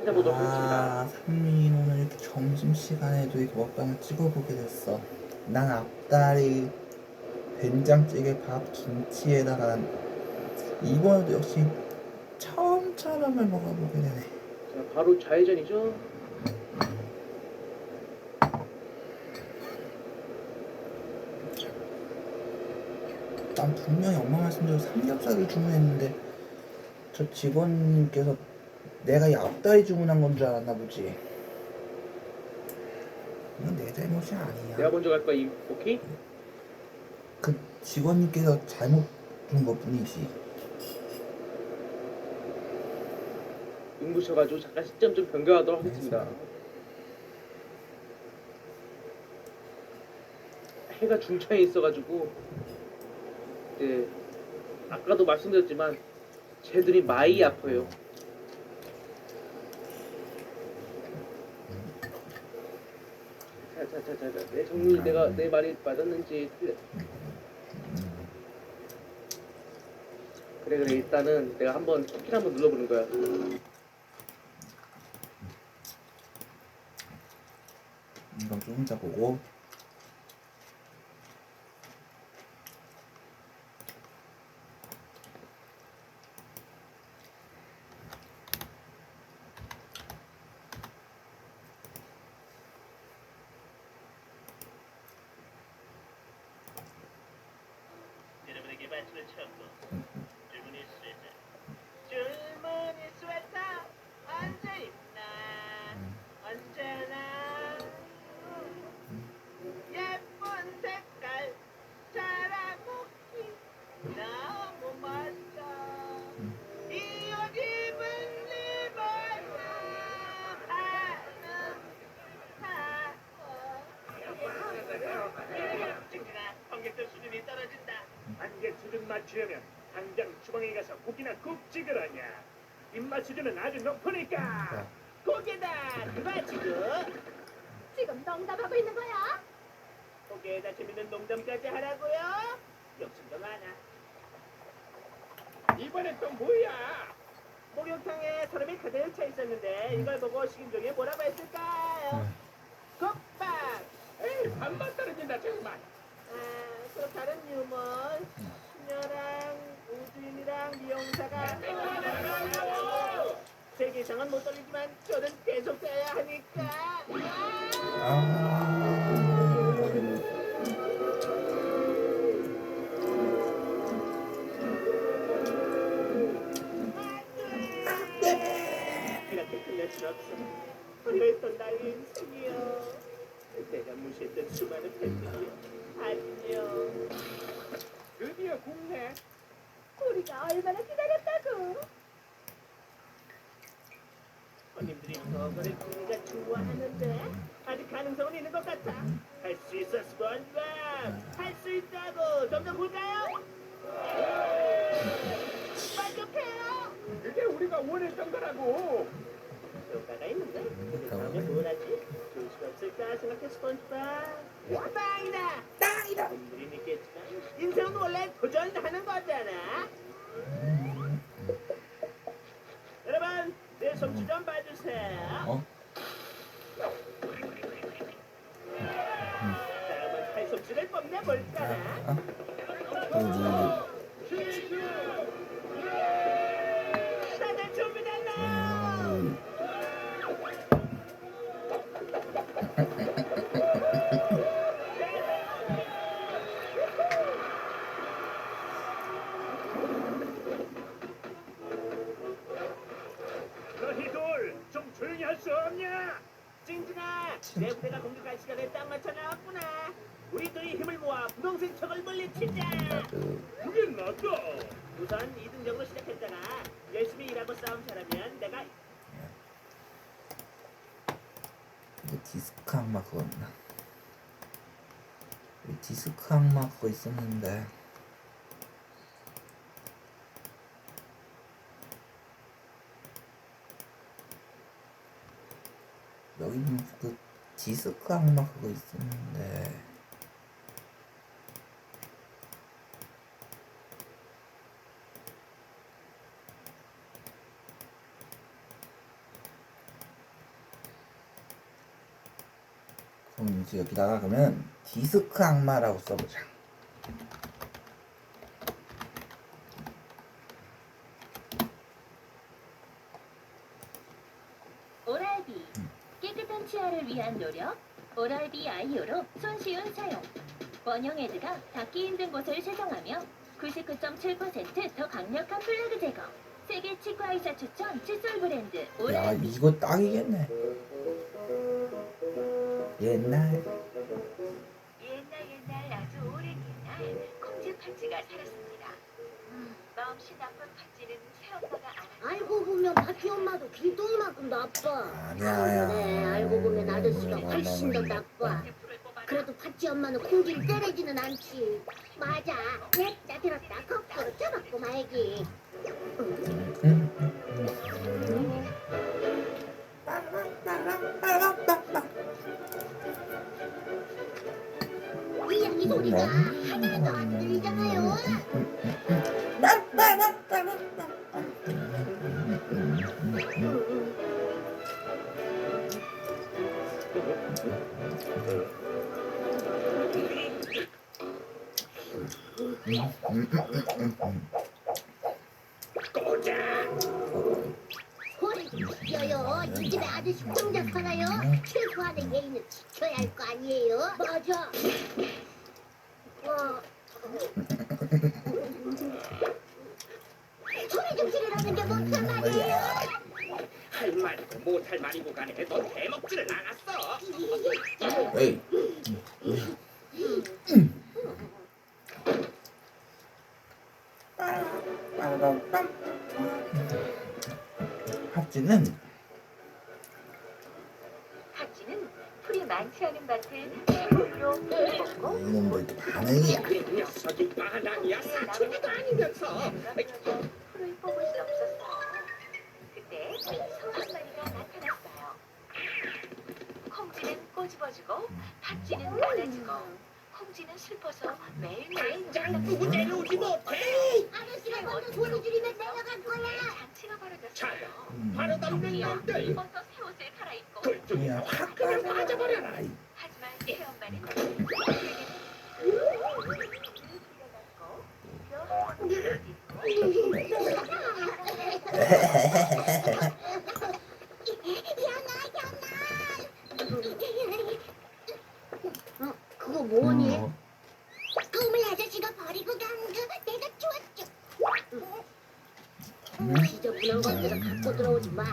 찾아보도록 하겠습니다. 삼민 오늘 이렇게 점심시간에도 이렇게 먹방을 찍어보게 됐어. 난 앞다리 된장찌개 밥 김치에다가 이번에도 역시 처음처럼을 먹어보게 되네. 자, 바로 좌회전이죠. 난 분명히 엄마 말씀대로 삼겹살을 주문했는데 저 직원님께서 내가 이 앞다리 주문한 건 줄 알았나 보지. 이건 내 잘못이 아니야. 내가 먼저 갈 거야. 오케이? 그 직원님께서 잘못 준 것 뿐이지. 눈부셔가지고 잠깐 시점 좀 변경하도록 하겠습니다. 해가 중창에 있어가지고 이제 아까도 말씀드렸지만 쟤들이 많이 아파요. 자자자자 내 정리 내가 내 말이 맞았는지 틀렸. 그래 일단은 내가 한번 키를 한번 눌러보는 거야. 이건 좀 혼자 보고. 여러분에게 맞춤을 찾고 줄무늬 스웨터 언제 입나 언제나 예쁜 색깔 자라먹기 너무 멋져 이 옷 입은 리본은 찡찡아 관객들 수준이 떨어진다. 관객 수준 맞추려면 당장 주방에 가서 고기나 국 찍으라냐. 입맛 수준은 아주 높으니까. 고개다 그마치고 지금 농담하고 있는 거야? 고개에다 재밌는 농담까지 하라고요? 욕심도 많아. 이번엔 또 뭐야? 목욕탕에 사람이 가득 차 있었는데 이걸 보고 식인종이 뭐라고 했을까요? 국밥! 에이, 반만 떨어진다 정말. 그럼 다른 유머 수녀랑 우주인이랑 미용사가 제 계상은 못 돌리지만 저는 계속 돼야 하니까 이렇게 끝낼 순 없어. 화려했던 나의 인생이여, 내가 무시했던 수많은 팬들이여, 안녕. 드디어 국내. 우리가 얼마나 기다렸다고. 손님들이 저거를 우리가 좋아하는데 아직 가능성은 있는 것 같아. 할 수 있어 스펀지밥. 할 수 있다고. 점점 볼까요? 만족해요. 그게 우리가 원했던 거라고. 효과가 있는데 우리 다음에 뭘 하지? 좋을 수 없을까 생각해 스펀지밥. 땅이다. 땅이다. 분들이 믿겠지만 인생은 원래 도전하는 거잖아. 여러분 내 솜씨 좀 봐주세요. 어? 다음은 팔솜씨를 뽐내볼까나. 다들 준비됐나요? 너희들 좀 조용히 할 수 없냐? 징징아, 내 부대가 공격할 시간에 딱 맞춰 나왔구나. 우리 둘이 힘을 모아 분홍색 적을 물리치자. 그게 낫다. 우선 2등적으로 시작했잖아. 열심히 일하고 싸움 잘하면 내가 이거 디스크 악마 그거였나? 디스크 악마 그거 있었는데 여기는 그 디스크 악마 그거 있었는데 그럼 이제 여기다가 그러면 디스크 악마라고 써보자. 오랄비 깨끗한 치아를 위한 노력 오랄비 아이오로 손쉬운 사용 원형 헤드가 닿기 힘든 곳을 세정하며 99.7%더 강력한 플래그 제거 세계 치과 의사 추천 칫솔 브랜드 야 오랄비 이거 딱이겠네. 옛날 옛날 아주 오랜 옛날 콩쥐 팥쥐가 살았습니다. 마음씨 나쁜 팥쥐는 새엄마가 알아 알고 보면 바티 엄마도 길동이만큼 나빠. 아니야. 그래, 알고 보면 아저씨가 훨씬 더 나빠. 그래도 바티 엄마는 콩쥐를 때리지는 않지. 맞아. 냈다 들었다 거꾸로 쳐맞고 말기. 이야기 소리가 하나도 안 들리잖아요. 소리 좀 지켜요. 이 집에 아저씨 혼자 살아요. 최소한의 예의는 지켜야 할 거 아니에요. 맞아. 소리 좀 지르라는 게 뭔 말이에요? 할 말이고 못할 말이고 간에 넌 대먹지를 않았어. 에이. 팥쥐는 팥쥐는 풀이 많지 않은 밭을 시골로 먹고 이건 뭐 이렇게 반응이야. 이 녀석이 바람이야. 사춘기도 아니면서. 풀을 뽑을 수 없었어요. 그때 소 한 마리가 나타났어요. 콩쥐는 꼬집어주고 팥쥐는 받아주고 콩쥐는 슬퍼서 매일매일 당장 누구 내려오지 못해. 아저씨가 먼저 소리 지르면 내려갈 거야. 잔치가 자, 벌어졌어요. 바로 덮는 놈들. 어서 새 옷을 갈아입고 굴뚝이나 확 그냥 빠져버려라. 하지만 새엄마는 그거 뭐니? 꿈을 아저씨가 버리고 간 거 내가 주웠죠. 지저분한 것들을 갖고 들어오지 마.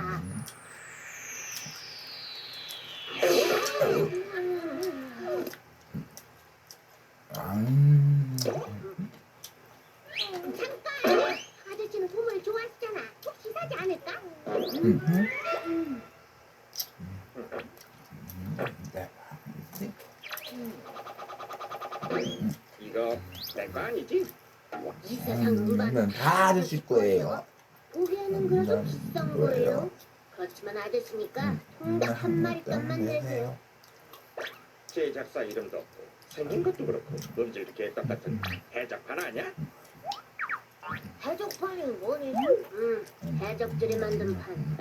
잠깐! 아저씨는 꿈을 좋아하시잖아. 혹시 사지 않을까? 이거 내 거 아니지? 이 세상 음반은 다 아저씨 거예요. 보기에는 그래도 비싼 거예요. 그렇지만 아저씨니까 통닭 한 마리 값만 내세요. 제작사 이름도 없고 생긴 것도 그렇고 음질 개떡같은 해적판 아냐? 해적판이 뭐니? 해적들이 만든 판.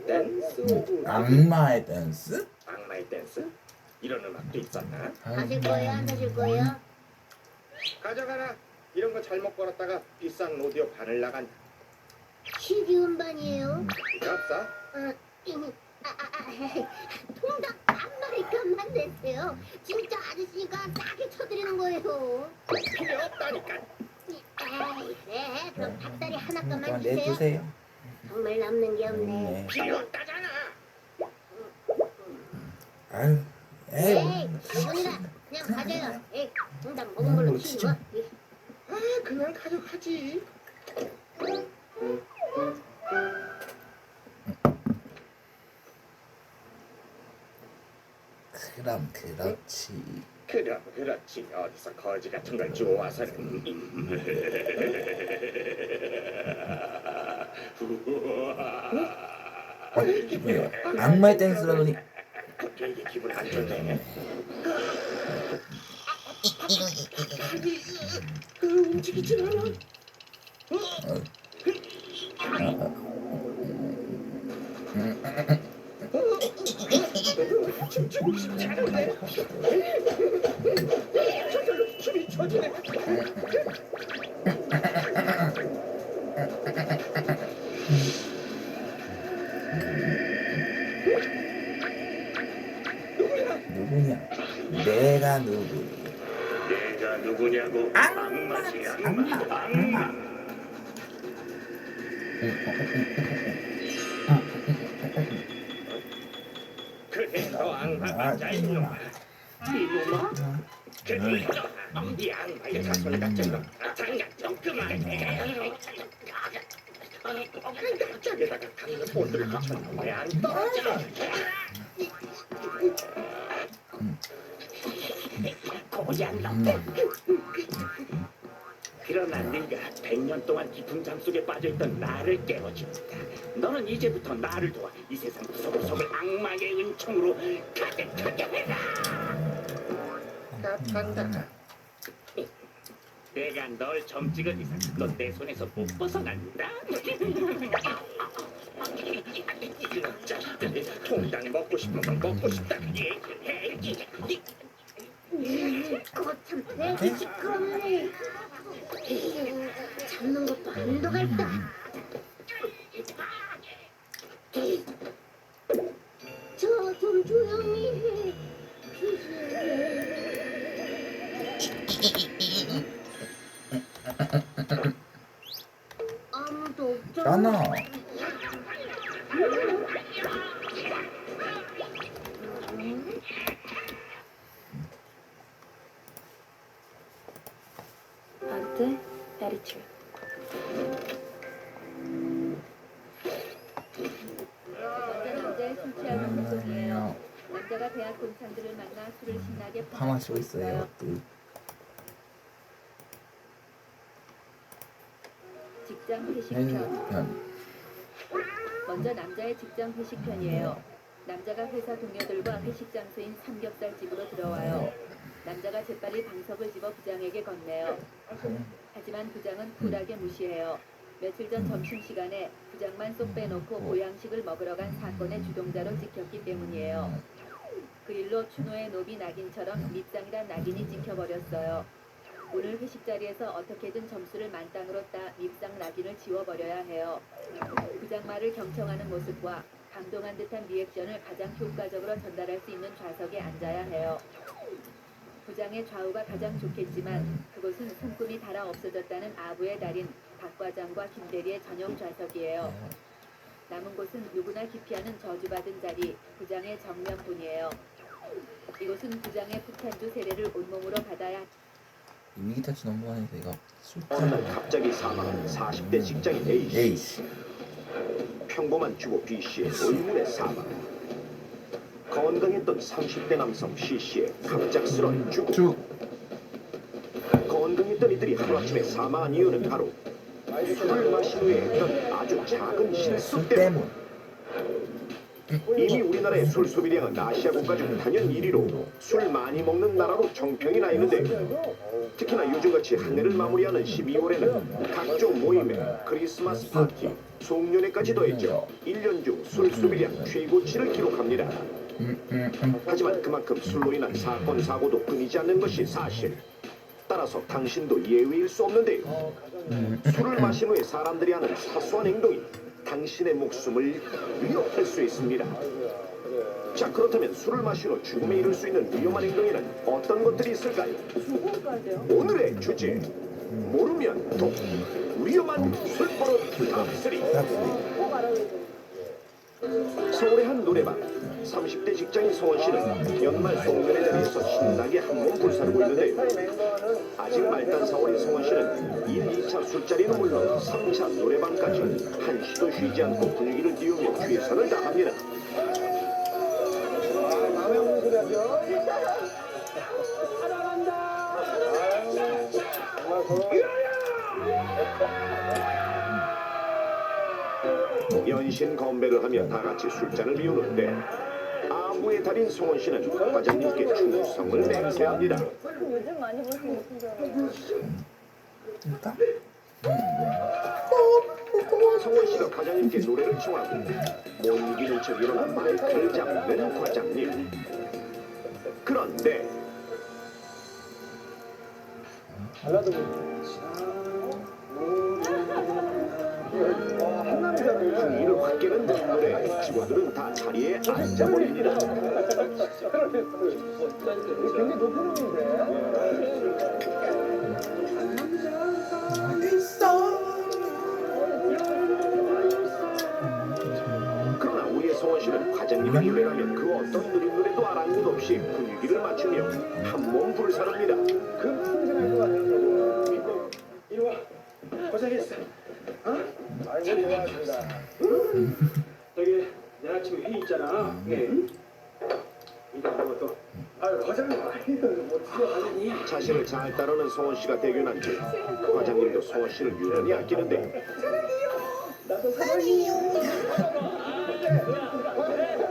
댄스? 악마의 댄스? 악마의 댄스? 이런 음악도 있었나? 하실 거예요? 안 하실 거예요? 가져가라. 이런 거 잘못 걸었다가 비싼 오디오 판을 나간 CD 음반이에요. 필요 없어. 통닭 한 마리 값만 내세요. 진짜 아저씨가 싸게 쳐드리는 거예요. 필요 없다니까. 에이, 그래. 그럼 닭다리 하나 값만 그만 주세요. 내주세요. 정말 남는 게 없네. 네. 필요 없다잖아. 아유, 에이. 에이, 어머니가 그냥 가져요. 에이, 통닭 먹은 걸로 치워. 아, 그냥 가져가지. 그럼 그렇지. 그럼 그렇지. 어디서 거지 같은 걸 주워와서는. 왜요? 악마의 댄스라더니 되게 기분 안 좋네. 움직이질 않아. 춤추고 배우고 싶지 않은데. 저절로 춤이 춰지네. 누구냐? 내가 누구? 내가 누구냐고? 악마지야. 악마. 그래 너 악마 맞아 이놈아. 이놈아? 그래 너이 악마의 자손 같은 놈 장난 좀 그만해. 짝에다가 강는 본드를 갖춰놓고 왜안 떨어져? 고얀 놈들. 그러나 네가 100년 동안 깊은 잠 속에 빠져있던 나를 깨워준다. 너는 이제부터 나를 도와 이 세상 구석구석을 악마의 은총으로 가득하게 해라. 간다. 내가 널 점찍은 이상 넌 내 손에서 못 벗어난다. 이런 자식들이 통당 먹고 싶은 건 먹고 싶다. 거참 되게 시끄럽네. 잡는 것도 한도 갈다. 저 좀 조용히 해. 아무도 없잖아. 잖아. Ante, attitude. 남자의 술 취하는 행동이에요. 남자가 대학 동창들을 만나 술을 신나게 파 마시고 있어요. 직장 네. 회식편. 먼저 남자의 직장 회식편이에요. 남자가 회사 동료들과 회식 장소인 삼겹살 집으로 들어와요. 남자가 재빨리 방석을 집어 부장에게 건네요. 하지만 부장은 쿨하게 무시해요. 며칠 전 점심시간에 부장만 쏙 빼놓고 보양식을 먹으러 간 사건의 주동자로 찍혔기 때문이에요. 그 일로 추노의 노비 낙인처럼 밉상이란 낙인이 찍혀버렸어요. 오늘 회식 자리에서 어떻게든 점수를 만땅으로 따 밉상 낙인을 지워버려야 해요. 부장 말을 경청하는 모습과 감동한 듯한 리액션을 가장 효과적으로 전달할 수 있는 좌석에 앉아야 해요. 부장의 좌우가 가장 좋겠지만 그곳은 손금이 닳아 없어졌다는 아부의 달인 박 과장과 김 대리의 전용 좌석이에요. 남은 곳은 누구나 기피하는 저주받은 자리, 부장의 정면분이에요. 이곳은 부장의 폭탄주 세례를 온몸으로 받아야 위기타치 넘버원에서 이거 어느 날 숫자 갑자기 사망한 40대 직장인 A씨. 에이씨. 평범한 주부 B씨의 의문의 사망. 건강했던 30대 남성 C씨의 갑작스런 죽음. 쭉. 건강했던 이들이 하루아침에 사망한 이유는 바로 술을 마신 후에 했던 아주 작은 실수 술 때문. 때문. 이미 우리나라의 술 소비량은 아시아 국가 중 단연 1위로 술 많이 먹는 나라로 정평이 나 있는데, 특히나 요즘같이 한 해를 마무리하는 12월에는 각종 모임에 크리스마스 파티, 송년회까지 더했죠. 1년 중 술 소비량 최고치를 기록합니다. 하지만 그만큼 술로 인한 사건 사고도 끊이지 않는 것이 사실. 따라서 당신도 예외일 수 없는데요. 술을 마신 후에 사람들이 하는 사소한 행동이 당신의 목숨을 위협할 수 있습니다. 자, 그렇다면 술을 마신 후 죽음에 이를 수 있는 위험한 행동에는 어떤 것들이 있을까요? 오늘의 주제, 모르면 독, 위험한 술버릇 탑3. 서울의 한 노래방, 30대 직장인 성원 씨는 연말 송년회 자리에서 신나게 한몸 불사르고 있는데요. 아직 말단 4월인 성원 씨는 1, 2차 술자리는 물론 3차 노래방까지 한시도 쉬지 않고 분위기를 띄우며 최선을 다합니다. 연신 건배를 하며 다 같이 술잔을 비우는데, 아부의 달인 성원 씨는 과장님께 충성을 맹세합니다. 요즘 많이 보시는 일단 성원 씨가 과장님께 노래를 청하고 못 이기는 척 일어나 마이크를 잡는 과장님. 그런데 분위기를 확 깨는 듯한데 직원들은 다 자리에 앉아버립니다. 굉장히 높은 그러나 우리의 성원 씨는 과장님을 유래하면 그 어떤 느린 노래도 아랑곳 없이 분위기를 맞추며 한몸 불사릅니다. 금방진할 것 같아요. 이리 와. 고생했어. 어? 아이고 고맙습니다. 저기 내일 아침에 회의 있잖아. 예. 이거 하고 또. 아유 과장님 아니는 뭐 뛰어가니? 자신을 잘 따르는 성원 씨가 대견한 듯 과장님도 성원 씨를 유난히 아끼는데 나도 사랑해요.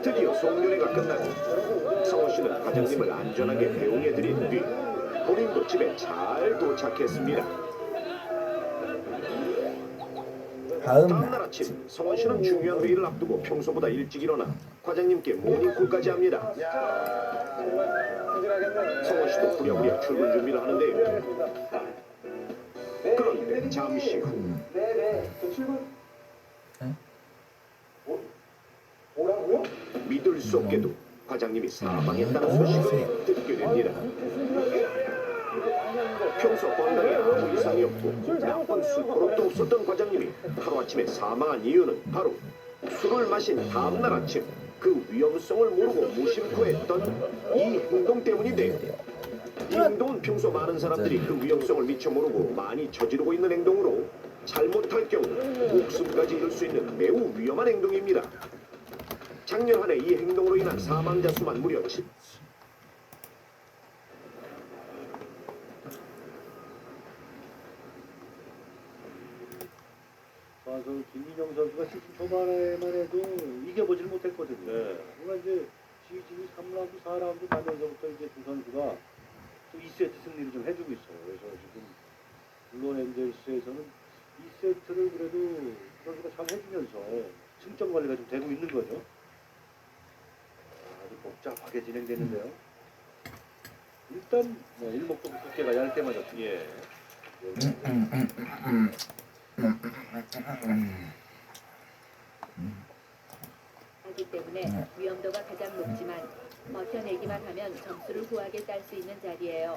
드디어 송년회가 끝나고 성원 씨는 과장님을 안전하게 배웅해드린 뒤 본인도 집에 잘 도착했습니다. 다음 다음날 날 아침 성원 씨는 중요한 회의를 앞두고 평소보다 일찍 일어나 과장님께 모닝콜까지 합니다. 성원 씨도 부랴부랴 출근 준비를 하는데요. 그런데 잠시 후 네네. 출근. 응? 뭐라고요? 믿을 수 없게도 과장님이 사망했다는 소식을 듣게 됩니다. 평소 건강에 아무 이상이 없고 나쁜 술버릇도 없었던 과장님이 하루아침에 사망한 이유는 바로 술을 마신 다음날 아침 그 위험성을 모르고 무심코 했던 이 행동 때문인데요. 이 행동은 평소 많은 사람들이 그 위험성을 미처 모르고 많이 저지르고 있는 행동으로 잘못할 경우 목숨까지 잃을 수 있는 매우 위험한 행동입니다. 작년 한 해 이 행동으로 인한 사망자 수만 무려 7. 김민영 선수가 시즌 초반에만 해도 이겨보질 못했거든요. 그러나 이제 시즌이 3라운드, 4라운드 가면서부터 이제 두 선수가 또 2세트 승리를 좀 해주고 있어요. 그래서 지금 물론 엔젤스에서는 2세트를 그래도 두 선수가 잘 해주면서 승점 관리가 좀 되고 있는 거죠. 아주 복잡하게 진행되는데요. 일단 일목도 두께가 얇게 맞았죠. 예. 하기 때문에 위험도가 가장 높지만 버텨내기만 하면 점수를 후하게 딸 수 있는 자리예요.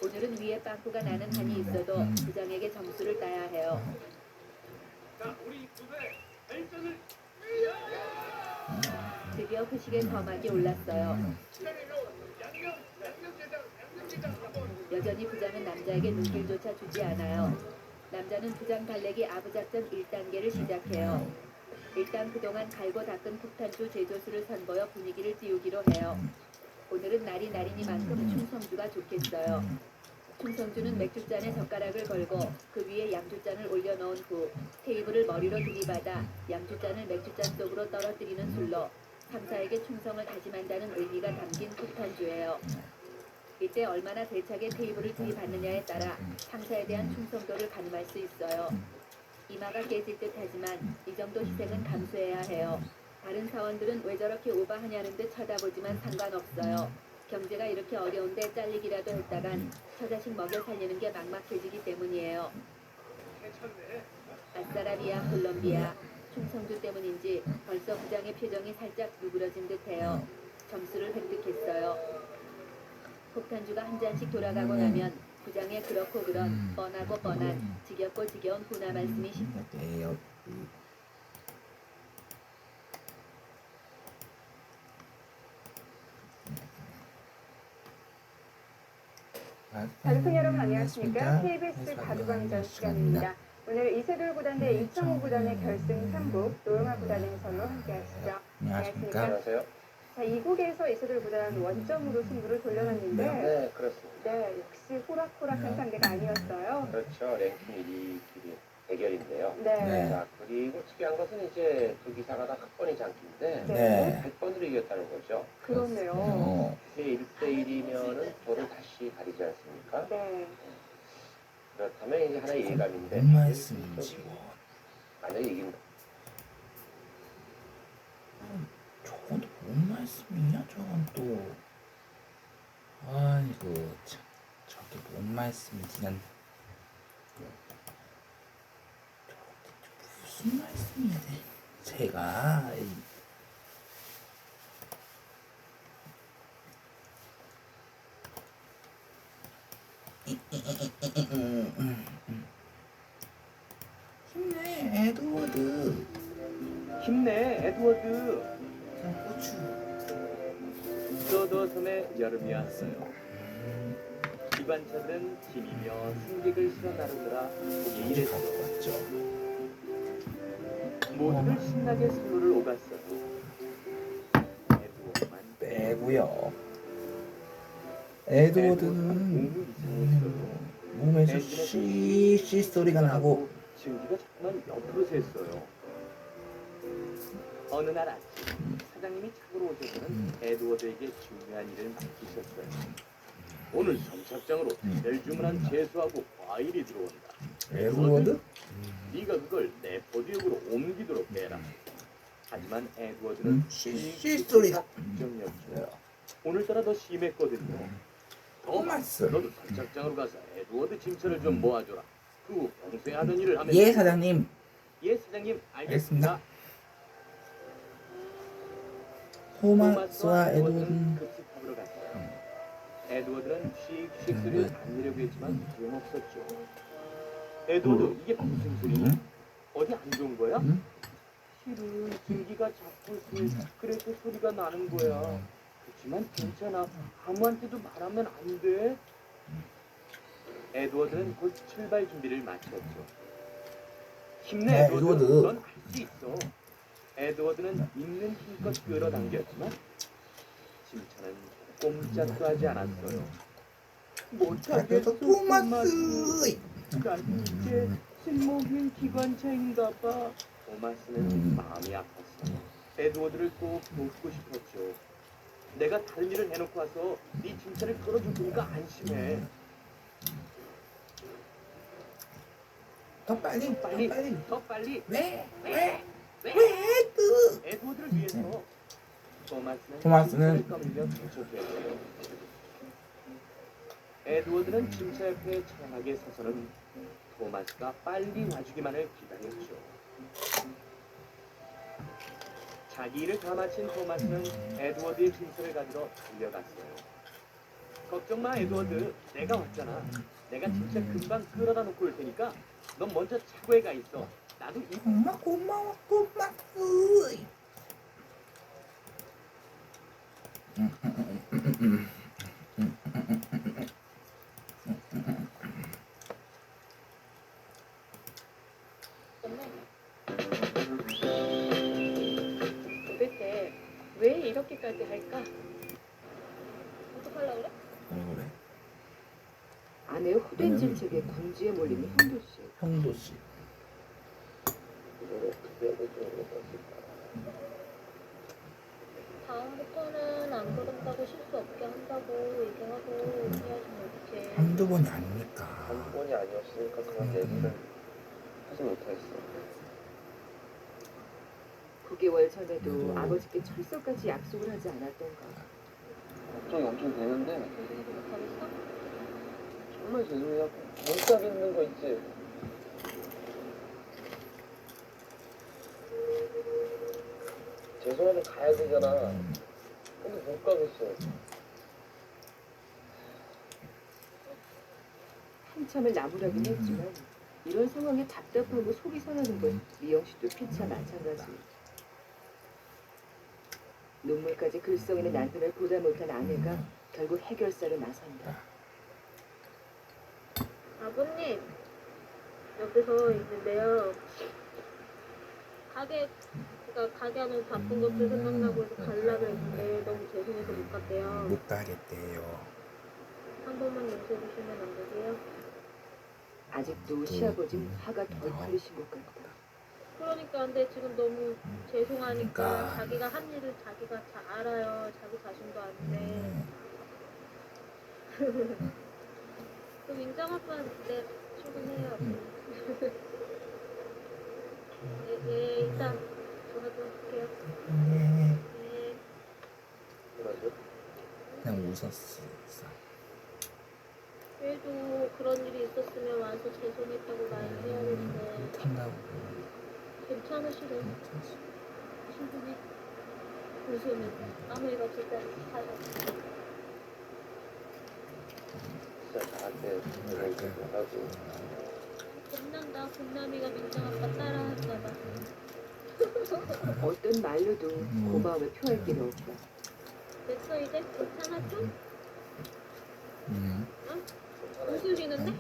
오늘은 위에 빵꾸가 나는 한이 있어도 부장에게 점수를 따야 해요. 드디어 후식에 더막이 올랐어요. 여전히 부장은 남자에게 눈길조차 주지 않아요. 남자는 부장 달래기 아부작전 1단계를 시작해요. 일단 그동안 갈고 닦은 폭탄주 제조수를 선보여 분위기를 띄우기로 해요. 오늘은 날이 날이니만큼 충성주가 좋겠어요. 충성주는 맥주잔에 젓가락을 걸고 그 위에 양주잔을 올려놓은 후 테이블을 머리로 들이받아 양주잔을 맥주잔 속으로 떨어뜨리는 술로 상사에게 충성을 다짐한다는 의미가 담긴 폭탄주예요. 이때 얼마나 대차게 테이블을 들이받느냐에 따라 상사에 대한 충성도를 가늠할 수 있어요. 이마가 깨질 듯 하지만 이 정도 희생은 감수해야 해요. 다른 사원들은 왜 저렇게 오바하냐는 듯 쳐다보지만 상관없어요. 경제가 이렇게 어려운데 잘리기라도 했다간 처자식 먹여 살리는 게 막막해지기 때문이에요. 아싸라비아 콜롬비아 충성주 때문인지 벌써 부장의 표정이 살짝 누그러진 듯해요. 점수를 획득했어요. 폭탄주가 한 잔씩 돌아가고 나면 부장의 그렇고 그런 뻔하고 뻔한 지겹고 지겨운 훈화 말씀이 자주팬 여러분 안녕하십니까? KBS 바둑왕전 시간입니다. 오늘 이세돌 구단 대 이창호 구단의 결승 3국 노영아 구단의 해설로 함께하시죠. 안녕하십니까? 안녕하세요. 자, 2국에서 이세돌 구단 원점으로 승부를 돌려놨는데 네, 그렇습니다. 네, 역시 호락호락한 상대가 아니었어요. 그렇죠. 랭킹 1위 대결인데요. 네. 자, 그리고 특이한 것은 이제 두 기사가 다 학번이 장기인데 네. 100번으로 이겼다는 거죠. 그렇네요. 이게 1대1이면은 돌을 다시 가리지 않습니까? 네. 그렇다면 이제 하나의 예감인데 뭔 말씀인지 뭐. 만약에 이긴다. 저건 또 뭔 말씀이냐 저건 또. 말씀이지? 무슨 말씀이야? 제가 힘내 에드워드. 힘내, 에드워드. 고추. 서더 섬에 여름이 왔어요. 기관차들은 짐이며 승객을 실어 나르느라 일했어. 맞죠. 모두들 신나게 선로를 오갔어요. 에드워드만 빼고요. 에드워드는 몸이 이상했어요. 몸에서 씨씨 소리가 나고 증기가 자꾸만 옆으로 샜어요. 어느 날 아침 사장님이 차고로 오셔서는 에드워드에게 중요한 일을 맡기셨어요. 오늘 선착장으로 내일 주문한 채소하고 과일이 들어온다. 에드워드? 네가 그걸 내 보드역으로 옮기도록 해라. 하지만 에드워드는 씨씨 소리가 걱정이었죠. 오늘따라 더 심했거든요. 토마스. 너도 선착장으로 가서 에드워드 짐차를 좀 모아줘라. 그 후 평소에 하던 일을 하면 예 사장님. 예 사장님 알겠습니다. 알겠습니다. 토마스와 에드워드는 급식하러 갔어요. 에드워드는 씩씩 소리를 안 내려고 했지만 소용없었죠. 에드워드 이게 무슨 소리니? 어디 안 좋은 거야? 실은 증기가 자꾸 그래서 소리가 나는 거야. 그렇지만 괜찮아. 아무한테도 말하면 안 돼. 에드워드는 곧 출발 준비를 마쳤죠. 힘내 네, 에드워드. 에드워드. 넌 할 수 있어. 에드워드는 있는 힘껏 끌어당겼지만 짐차는 꼼짝도 하지 않았어요. 못하겠어 토마스. 난 이제 쓸모없는 기관차인가 봐. 토마스는 마음이 아팠어. 에드워드를 꼭 돕고 싶었죠. 내가 다른 일을 해놓고 와서 네 짐차를 끌어줄 테니까 안심해. 더 빨리, 더 빨리, 빨리. 더 빨리. 왜 에드워드를 위해서 토마스는 짐차를 꺼밀며 도착했어요. 에드워드는 짐차 옆에 차하게 서서는 토마스가 빨리 와주기만을 기다렸죠. 자기 일을 다 마친 토마스는 에드워드의 짐차를 가지러 달려갔어요. 걱정 마 에드워드, 내가 왔잖아. 내가 짐차 금방 끌어다 놓고 올 테니까 넌 먼저 차고에 가 있어. 나도 이 엄마 고마워 토마스. 도대체 왜 이렇게까지 할까? 어떡하려고 그래? 그래. 아내의 헛된 질책에 궁지에 몰리는 형도 씨. 형도 씨. 다음부터는 안 그런다고 실수 없게 한다고 얘기하고 해야지 어떡해. 한두 번이 아니니까. 한 번이 아니었으니까 그런 얘기를 하지 못했어. 9개월 전에도 아버지께 철석같이 약속을 하지 않았던가. 걱정이 엄청 되는데 선생님이 못하겠어? 정말 죄송해요. 못 가겠는 거 있지. 죄송하면 가야 되잖아. 근데 못 가겠어. 한참을 나무라긴 했지만 이런 상황에 답답하고 속이 상하는 건 미영 씨도 피차 마찬가지. 눈물까지 글썽이는 남편을 보다 못한 아내가 결국 해결사를 나선다. 아버님, 여기서 이제 내요. 가게 하는 바쁜 것도 생각나고 해서 가려고 했는데 너무 죄송해서 못 갔대요. 못 가겠대요. 한 번만 용서해 주시면 안 되세요? 아직도 시아버진 화가 덜 풀리신 것 같다. 그러니까 근데 지금 너무 죄송하니까 그러니까. 자기가 한 일을 자기가 잘 알아요. 자기 자신도 아는데. 그럼 인정 아빠는 네 출근해요. 예, 일단 전화드릴게요. 네. 네. 그러죠. 그냥 웃었어. 그래도 그런 일이 있었으면 와서 죄송했다고 말해야 되는데 탄다고. 괜찮으시래. 신분이 웃으면 아무 일 없을 때 하고. 나한테 하고 겁난다. 금남이가 민정 아빠 따라할까봐. 어떤 말로도 고마움을 표할 길이 없다. 됐어 이제? 괜찮았죠? 웃으시는데?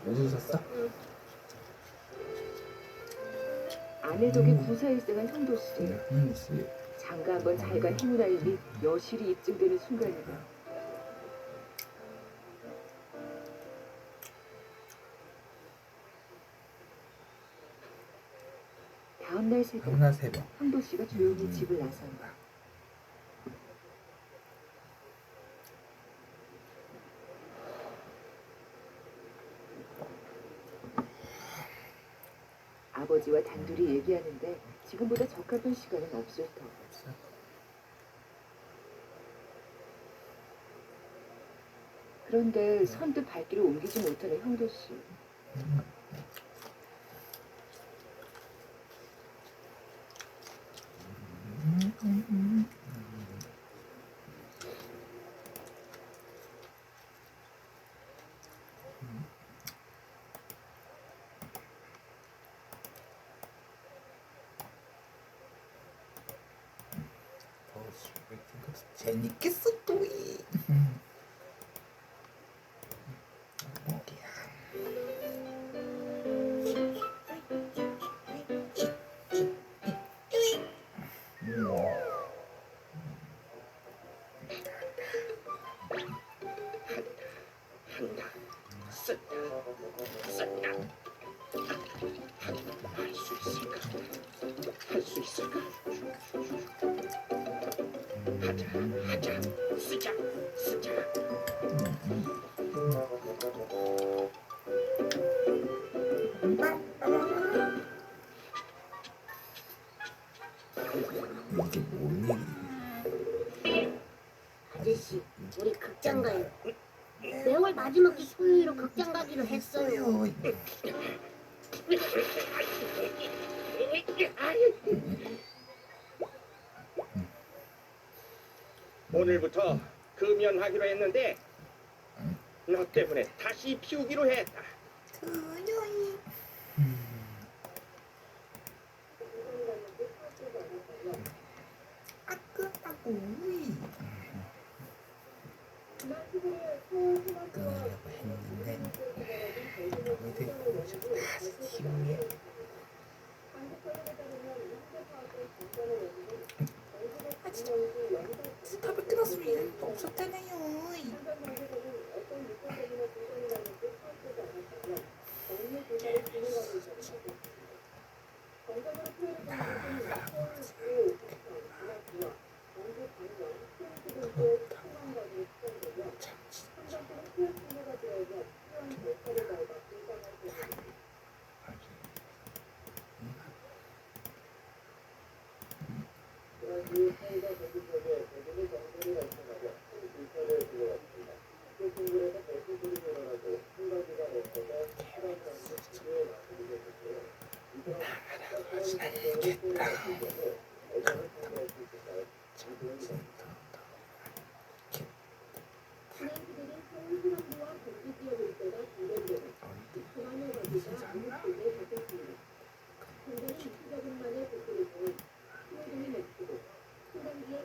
어디서 샀어? 응. 아내 덕에 구사일생한 형도 씨. 씨. 장가 한번 잘간 행운아임이 여실히 입증되는 순간이다. 다음날 새벽 하나 새벽. 형도 씨가 조용히 집을 나선다. 아버지와 단둘이 얘기하는데 지금보다 적합한 시간은 없을 터. 그런데 선뜻 발길을 옮기지 못하는 형도 씨. 재밌겠어 또이. 한다, 쓴다, 쓴다. 할 수 있을까? 할 수 있을까? 하자, 쓰자, 쓰자. 이게 뭔 일이야? 아저씨, 우리 극장 가요. 매월 마지막 주 토요일로 극장 가기로 했어요. 오늘부터 금연하기로 했는데 너 때문에 다시 피우기로 했다. 끊으려고 했는데 너희들 다시 키우게. 아 진짜 스탑을 끊었으면 이럴 거 없었잖아요. 근데 시작은 만에 복구를 통해 후회동이 맺히고 순간기에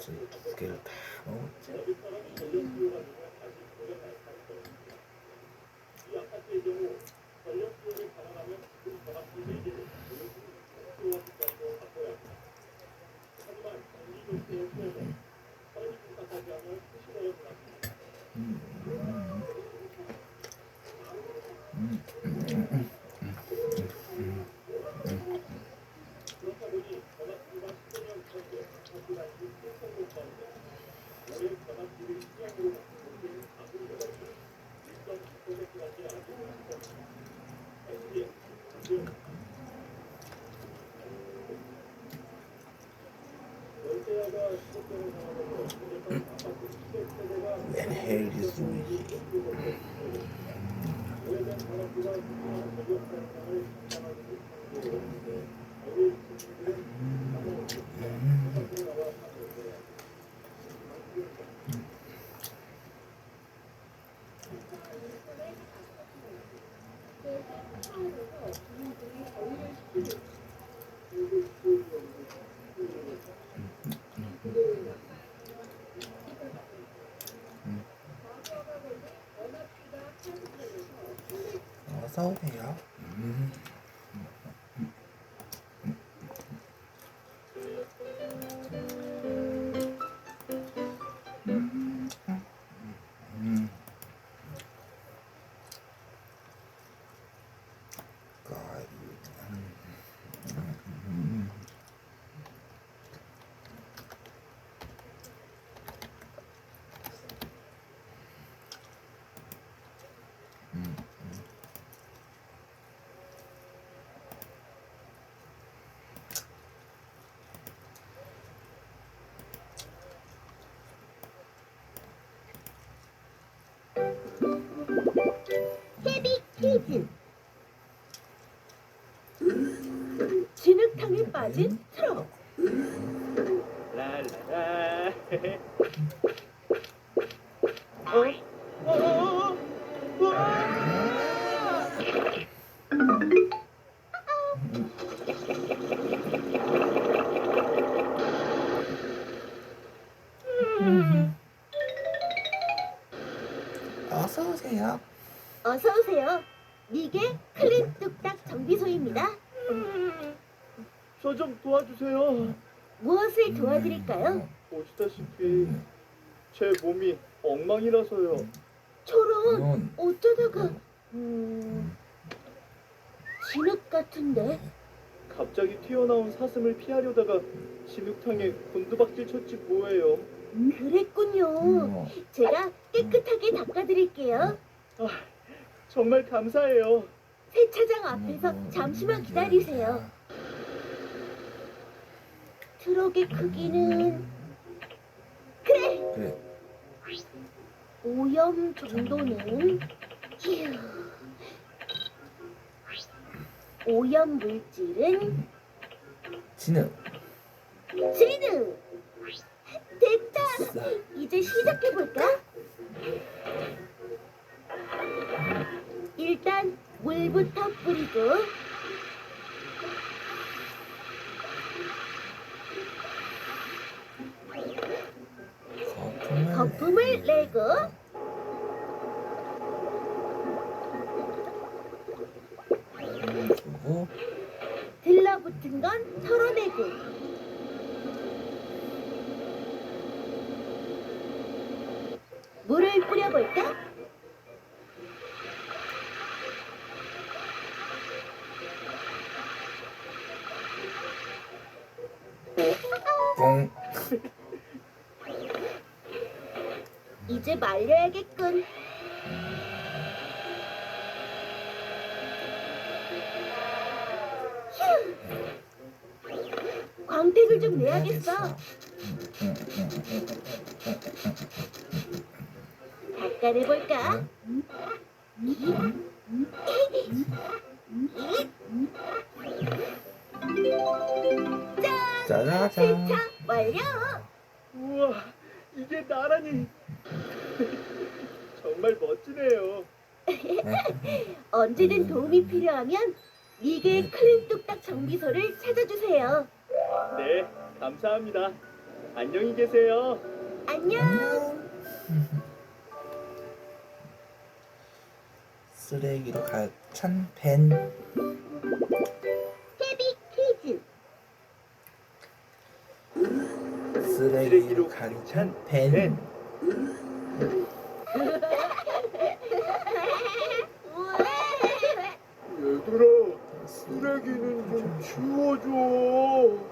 두 개를 다 먹었지? When hell is noisy. 어서 오세요. 헤비 퀴즈. 진흙탕에 빠진 트럭. 랄라라. 어? 어서 오세요. 어서 오세요. 이게 클린 뚝딱 정비소입니다. 저 좀 도와주세요. 무엇을 도와드릴까요? 보시다시피 제 몸이 엉망이라서요. 저런 어쩌다가 진흙 같은데? 갑자기 튀어나온 사슴을 피하려다가 진흙탕에 곤두박질 쳤지 뭐예요. 그랬군요. 제가 깨끗하게 닦아드릴게요. 정말 감사해요. 세차장 앞에서 잠시만 기다리세요. 트럭의 크기는 그래. 오염 정도는 휴. 오염 물질은 진흙. 됐다. 이제 시작해볼까? 일단 물부터 뿌리고 거품을 내고 주고 들러붙은 건 털어내고 물을 뿌려볼까? 뽕. 이제 말려야겠군. 휴. 광택을 좀 내야겠어. 닦아내볼까? 짜자잔. 세차 완료. 우와, 이게 나라니. 정말 멋지네요. 언제든 도움이 필요하면 미개 클린 뚝딱 정비소를 찾아주세요. 네, 감사합니다. 안녕히 계세요. 안녕. 쓰레기로 가득 찬 벤. 헤비 퀴즈. 쓰레기로 가득 찬 벤. 얘들아, 쓰레기는 좀 치워줘.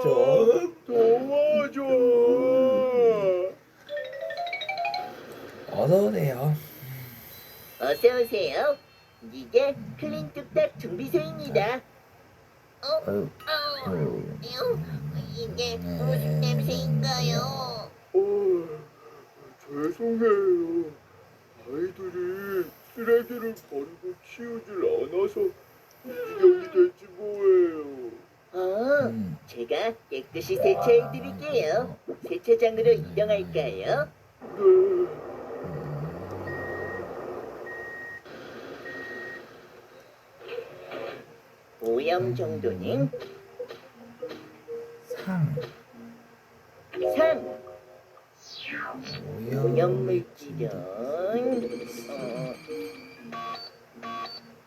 좀 도와줘. 어서 오세요. 어서 오세요. 이게 클린 뚝딱 정비소입니다. 이게 무슨 냄새인가요? 죄송해요. 아이들이 쓰레기를 버리고 치우질 않아서 이 지경이 됐지 뭐예요. 제가 깨끗이 세차해 드릴게요. 세차장으로 이동할까요? 네. 오염 정도는 상. 3. 뭐야? 오염물질은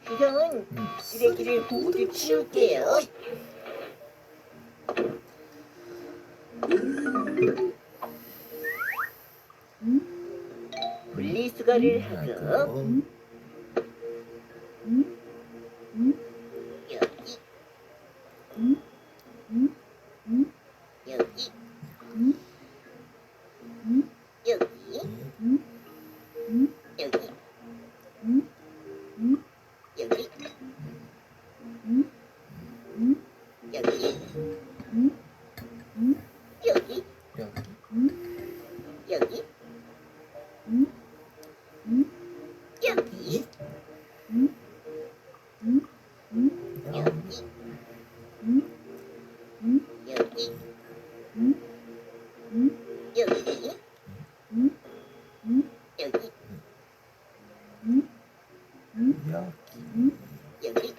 이런 쓰레기를 모두 치울게요. 분리수거를 하고 하고 여기 여기 여기 여기 여기 여기 여기 여기 여기 여기 여기 여기 여기 여기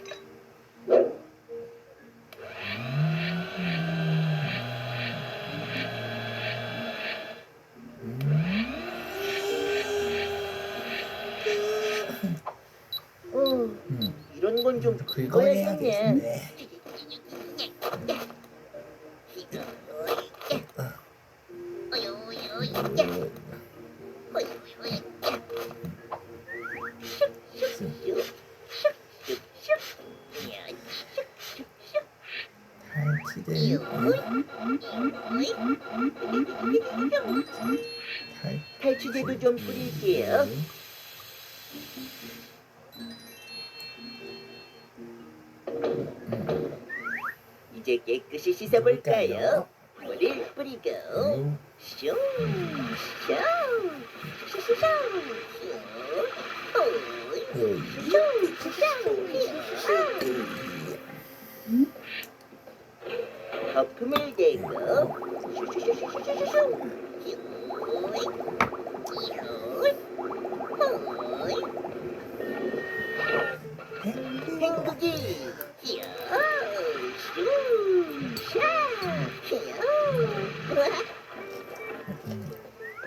이런 건 좀 긁어내야겠네. 탈취제도 좀 뿌릴게요. 이제 깨끗이 씻어볼까요? 물을 뿌리고 슝, 슝, 슈슈슈, 거품을 대고 슈슈슈슈슈슈, 헹구기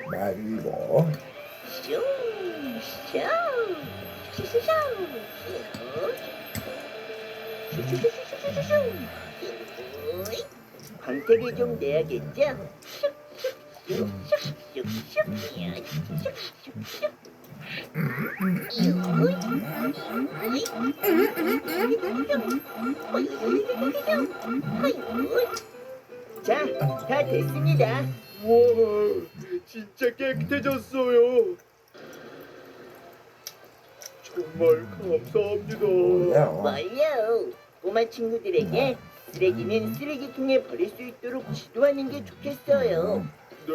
말고 광택을 좀 내야겠죠? 자, 다 됐습니다. 우와, 진짜 깨끗해졌어요. 정말 감사합니다. 뭐야? 뭘요? 꼬마 친구들에게 쓰레기는 쓰레기통에 버릴 수 있도록 지도하는 게 좋겠어요. 네,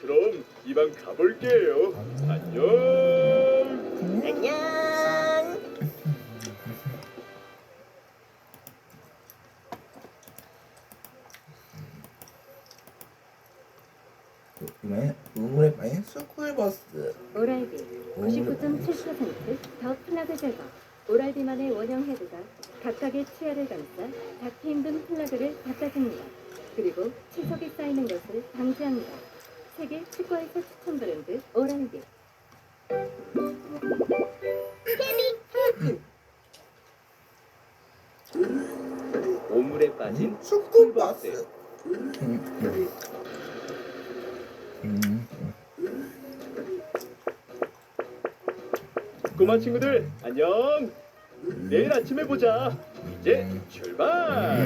그럼 이만 가볼게요. 안녕. 안녕. 이번엔 우물에 빠진 스쿨버스. 오랄비 99.7%더 플라그 제거. 오랄비만의 원형 헤드가 각각의 치아를 감싸 닿기 힘든 플라그를 닦아줍니다. 그리고 치석이 쌓이는 것을 방지합니다. 세계 치과의사 추천 브랜드 오랄비. 오물에 빠진 스쿨버스. 꼬마 친구들 안녕. 내일 아침에 보자. 이제 출발.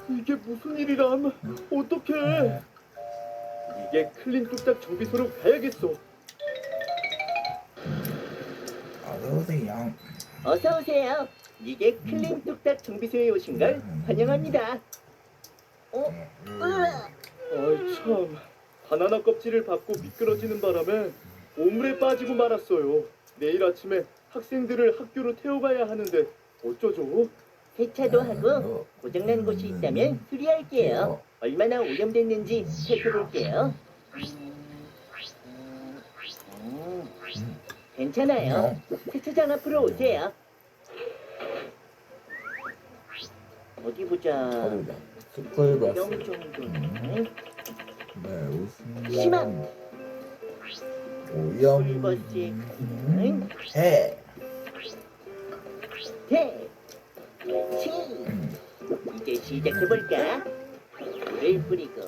이게 무슨 일이람? 어떡해? 이게 클린 뚝딱 정비소로 가야겠어. 어서오세요. 어서 오세요. 이게 클린 뚝딱 정비소에 오신 걸 환영합니다. 아이 참, 바나나 껍질을 밟고 미끄러지는 바람에 오물에 빠지고 말았어요. 내일 아침에 학생들을 학교로 태워가야 하는데 어쩌죠? 세차도 하고 고장난 곳이 있다면 수리할게요. 얼마나 오염됐는지 살펴볼게요. 괜찮아요. 세차장 앞으로 오세요. 어디 보자. 스쿨버스. 이 정도는 심한 오염 스쿨버스의 크기는 해. 대. 치. 이제 시작해볼까? 물을 뿌리고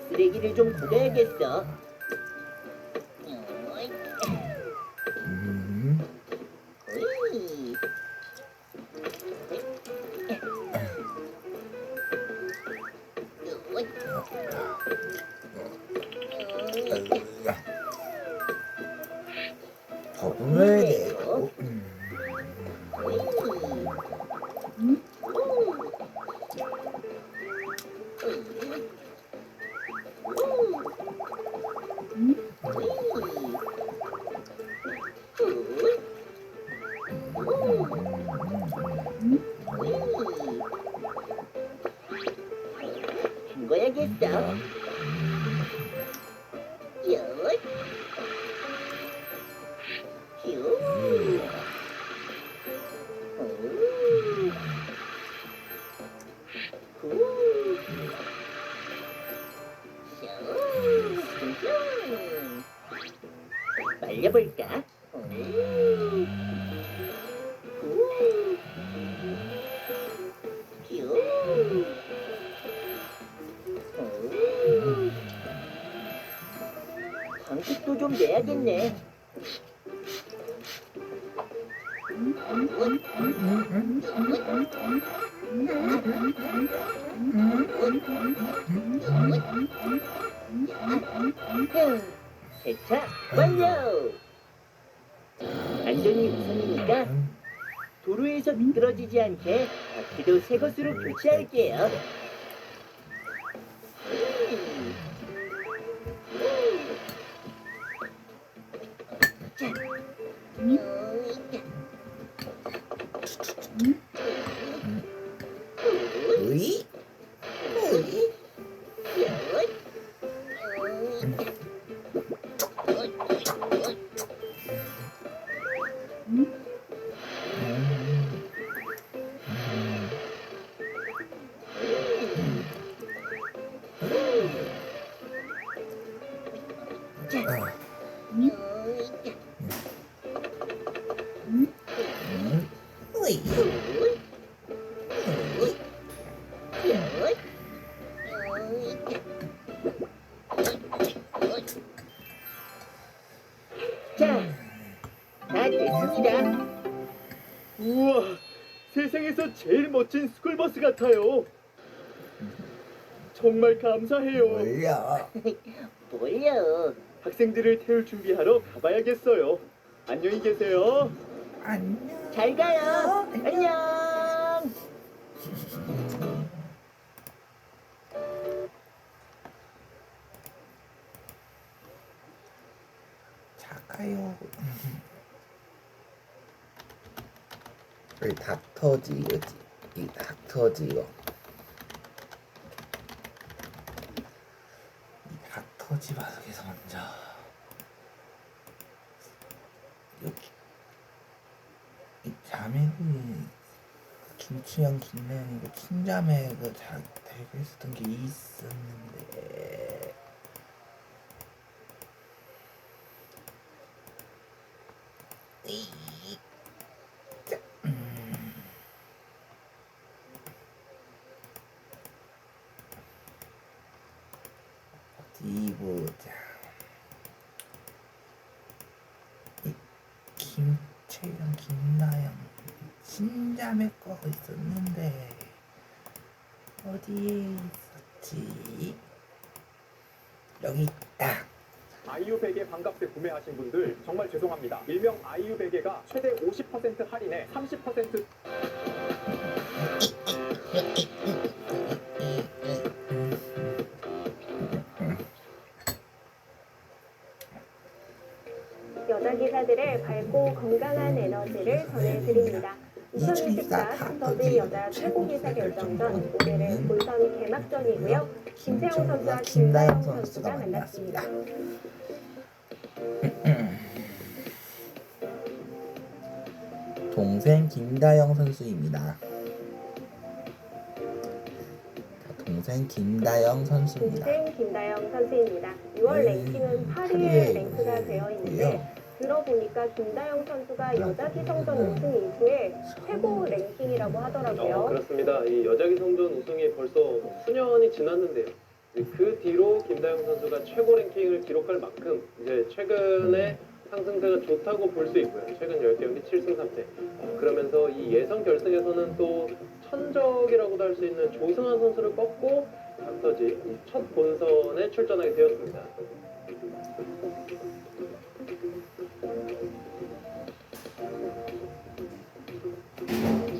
쓰레기를 좀 걷어야겠어. 거품을 내고 헹궈야겠어. 말려볼까? 방식도 좀 내야겠네. 세차 완료! 안전이 우선이니까 도로에서 미끄러지지 않게 바퀴도 새 것으로 교체할게요. 으이? 자, 다 됐습니다. 우와, 세상에서 제일 멋진 스쿨버스 같아요. 정말 감사해요. 뭐야? 뭘요? 학생들을 태울 준비하러 가봐야겠어요. 안녕히 계세요. 안녕. 잘 가요. 안녕. 작아요. 이 닥터지요지. 이 닥터지요. 이 닥터지 바닥에서 먼저 여기 이 자매는 김치형 김래형이고 친자매가 잘 되고 있었던 게 있었는데 어디 보자. 이 김채영 김나영 친자매 거가 있었는데 어디에 있었지? 여기 있다. 아이유 베개 반값에 구매하신 분들 정말 죄송합니다. 일명 아이유 베개가 최대 50% 할인에 30% 여자 기사들의 밝고 건강한 에너지를 전해드립니다. 2024 스터디 여자 최고 기사 결정전 오늘은 본선 개막전이고요. 김태형 선수와 김다영 선수가 만났습니다. 동생 김다영 선수입니다. 동생 김다영 선수입니다. 동생 김다영 선수입니다. 6월 랭킹은 8위에 랭크가 되어 있는데 들어보니까 김다영 선수가 여자 기성전 우승 이후에 최고 랭킹이라고 하더라고요. 그렇습니다. 이 여자 기성전 우승이 벌써 수년이 지났는데요. 그 뒤로 김다영 선수가 최고 랭킹을 기록할 만큼 이제 최근에 상승세가 좋다고 볼 수 있고요. 최근 10경기 7승 3패. 그러면서 이 예선 결승에서는 또 천적이라고도 할 수 있는 조승환 선수를 꺾고 닥터지 첫 본선에 출전하게 되었습니다.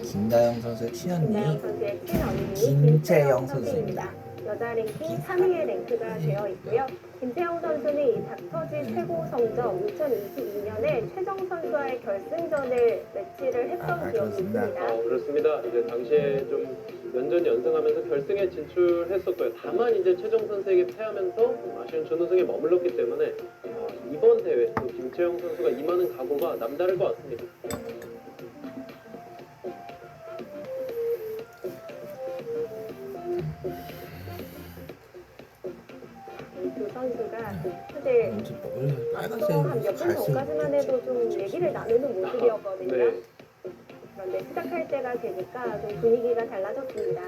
김다영 선수의 김다영 친언니 선수의 친언니 김채영 선수입니다. 여자 랭킹 3위의 랭크가 되어 있고요. 김채영 선수는 이 닥터지 최고 성적 2022년에 최정 선수와의 결승전을 매치를 했던 기억이 있습니다. 그렇습니다. 이제 당시에 좀 연전 연승하면서 결승에 진출했었고요. 다만 이제 최정 선수에게 패하면서 좀 아쉬운 준우승에 머물렀기 때문에 이번 대회 또 김채영 선수가 임하는 각오가 남다를 것 같습니다. 두 선수가 사실 빨간색 한몇 분 전까지만 해도 좀 얘기를 나누는 모습이었거든요. 네. 그런데 시작할 때가 되니까 좀 분위기가 달라졌습니다.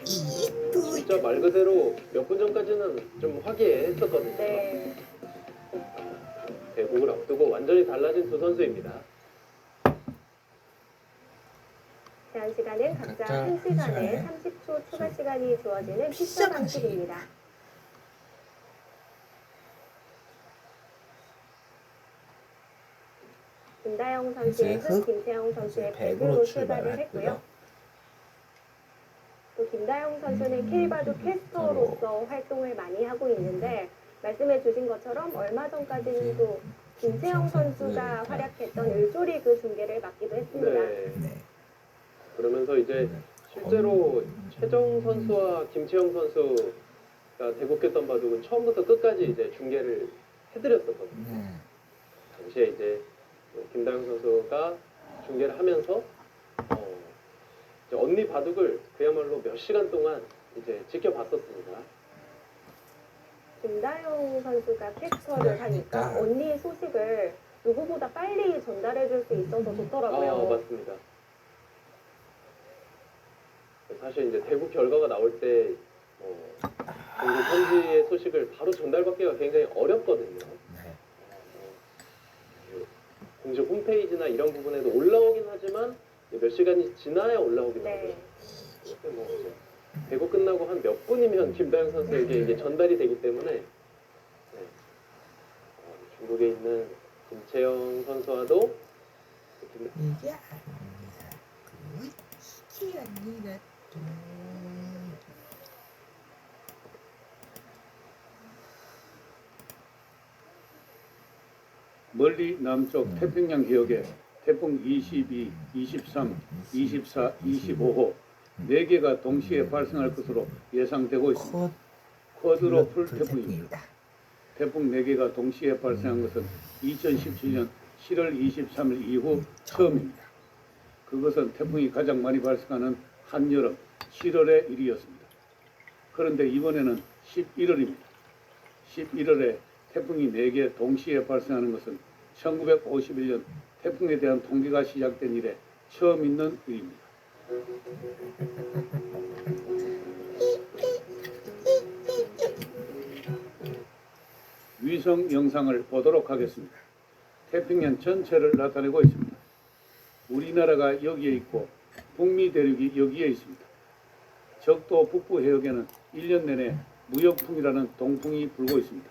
진짜 말 그대로 몇 분 전까지는 좀 화기애애했었거든요. 네. 대국을 앞두고 완전히 달라진 두 선수입니다. 제한 시간은 각자 1시간에 30초 추가 시간이 주어지는 피처 방식입니다. 김다영 선수의 흑, 김태형 선수의 백으로 출발을 했고요. 또 김다영 선수는 K바둑 캐스터로서 활동을 많이 하고 있는데 말씀해 주신 것처럼 얼마 전까지는 또 김채영 선수가 활약했던 을조리그 중계를 맡기도 했습니다. 네. 그러면서 이제 실제로 최정 선수와 김채영 선수가 대국했던 바둑은 처음부터 끝까지 이제 중계를 해드렸었거든요. 당시에 이제 김다영 선수가 중계를 하면서 이제 언니 바둑을 그야말로 몇 시간 동안 이제 지켜봤었습니다. 김다영 선수가 캐스터를 하니까 언니의 소식을 누구보다 빨리 전달해 줄 수 있어서 좋더라고요. 맞습니다. 사실 이제 대국 결과가 나올 때 공개 편지의 소식을 바로 전달받기가 굉장히 어렵거든요. 공식 홈페이지나 이런 부분에도 올라오긴 하지만 몇 시간이 지나야 올라오긴 하고요. 뭐 대국 끝나고 한 몇 분이면 김다영 선수에게 이게 전달이 되기 때문에 중국에 있는 김채영 선수와도 이게 아니라 멀리 남쪽 태평양 해역에 태풍 22, 23, 24, 25호 4개가 동시에 발생할 것으로 예상되고 있습니다. 쿼드로플 태풍입니다. 태풍 4개가 동시에 발생한 것은 2017년 7월 23일 이후 처음입니다. 그것은 태풍이 가장 많이 발생하는 한여름 7월의 일이었습니다. 그런데 이번에는 11월입니다. 11월에 태풍이 4개 동시에 발생하는 것은 1951년 태풍에 대한 통계가 시작된 이래 처음 있는 일입니다. 위성 영상을 보도록 하겠습니다. 태평양 전체를 나타내고 있습니다. 우리나라가 여기에 있고 북미 대륙이 여기에 있습니다. 적도 북부 해역에는 1년 내내 무역풍이라는 동풍이 불고 있습니다.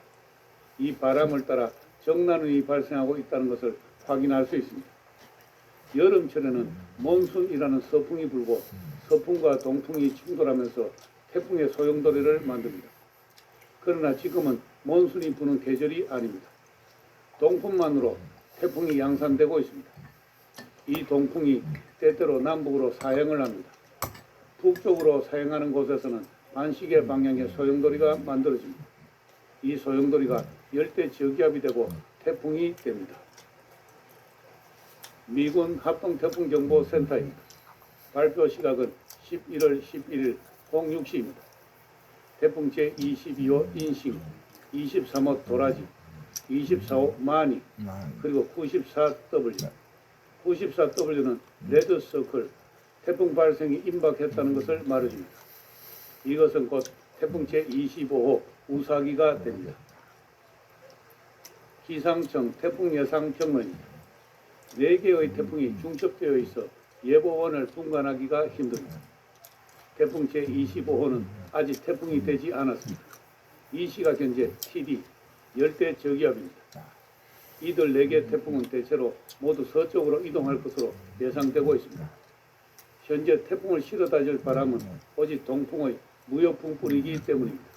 이 바람을 따라 정난운이 발생하고 있다는 것을 확인할 수 있습니다. 여름철에는 몬순이라는 서풍이 불고 서풍과 동풍이 충돌하면서 태풍의 소용돌이를 만듭니다. 그러나 지금은 몬순이 부는 계절이 아닙니다. 동풍만으로 태풍이 양산되고 있습니다. 이 동풍이 때때로 남북으로 사행을 합니다. 북쪽으로 사행하는 곳에서는 반시계 방향의 소용돌이가 만들어집니다. 이 소용돌이가 열대 저기압이 되고 태풍이 됩니다. 미군 합동태풍정보센터입니다. 발표 시각은 11월 11일 06시입니다. 태풍 제22호 인싱, 23호 도라지, 24호 마니, 그리고 94W. 94W는 레드서클, 태풍 발생이 임박했다는 것을 말해줍니다. 이것은 곧 태풍 제25호 우사기가 됩니다. 기상청 태풍 예상 경로입니다. 4개의 태풍이 중첩되어 있어 예보원을 분간하기가 힘듭니다. 태풍 제25호는 아직 태풍이 되지 않았습니다. 이 시각 현재 TD, 열대 저기압입니다. 이들 4개 태풍은 대체로 모두 서쪽으로 이동할 것으로 예상되고 있습니다. 현재 태풍을 실어다 줄 바람은 오직 동풍의 무역풍뿐이기 때문입니다.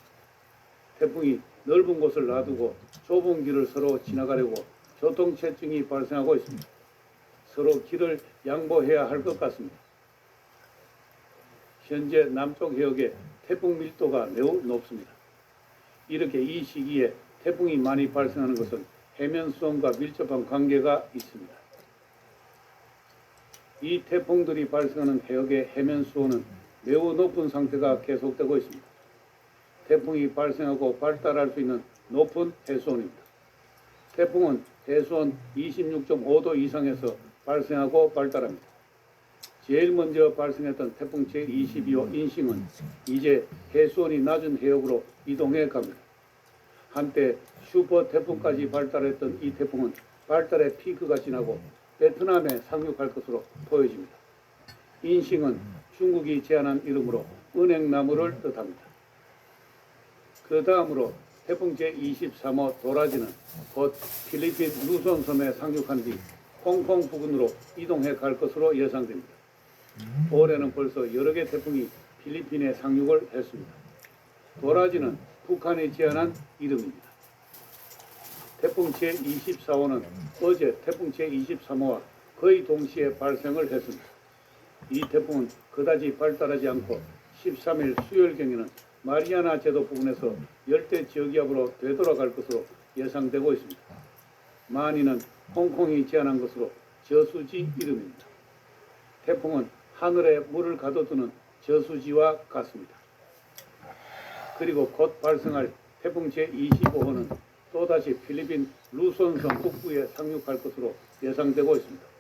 태풍이 넓은 곳을 놔두고 좁은 길을 서로 지나가려고 교통체증이 발생하고 있습니다. 서로 길을 양보해야 할 것 같습니다. 현재 남쪽 해역의 태풍 밀도가 매우 높습니다. 이렇게 이 시기에 태풍이 많이 발생하는 것은 해면 수온과 밀접한 관계가 있습니다. 이 태풍들이 발생하는 해역의 해면 수온은 매우 높은 상태가 계속되고 있습니다. 태풍이 발생하고 발달할 수 있는 높은 해수온입니다. 태풍은 해수온 26.5도 이상에서 발생하고 발달합니다. 제일 먼저 발생했던 태풍 제22호 인싱은 이제 해수온이 낮은 해역으로 이동해 갑니다. 한때 슈퍼 태풍까지 발달했던 이 태풍은 발달의 피크가 지나고 베트남에 상륙할 것으로 보여집니다. 인싱은 중국이 제안한 이름으로 은행나무를 뜻합니다. 그 다음으로 태풍 제23호 도라지는 곧 필리핀 루손 섬에 상륙한 뒤 홍콩 부근으로 이동해 갈 것으로 예상됩니다. 올해는 벌써 여러 개 태풍이 필리핀에 상륙을 했습니다. 도라지는 북한이 제안한 이름입니다. 태풍 제24호는 어제 태풍 제23호와 거의 동시에 발생을 했습니다. 이 태풍은 그다지 발달하지 않고 13일 수요일경에는 마리아나 제도 부근에서 열대 저기압으로 되돌아갈 것으로 예상되고 있습니다. 마니는 홍콩이 제안한 것으로 저수지 이름입니다. 태풍은 하늘에 물을 가둬두는 저수지와 같습니다. 그리고 곧 발생할 태풍 제25호는 또다시 필리핀 루손섬 북부에 상륙할 것으로 예상되고 있습니다.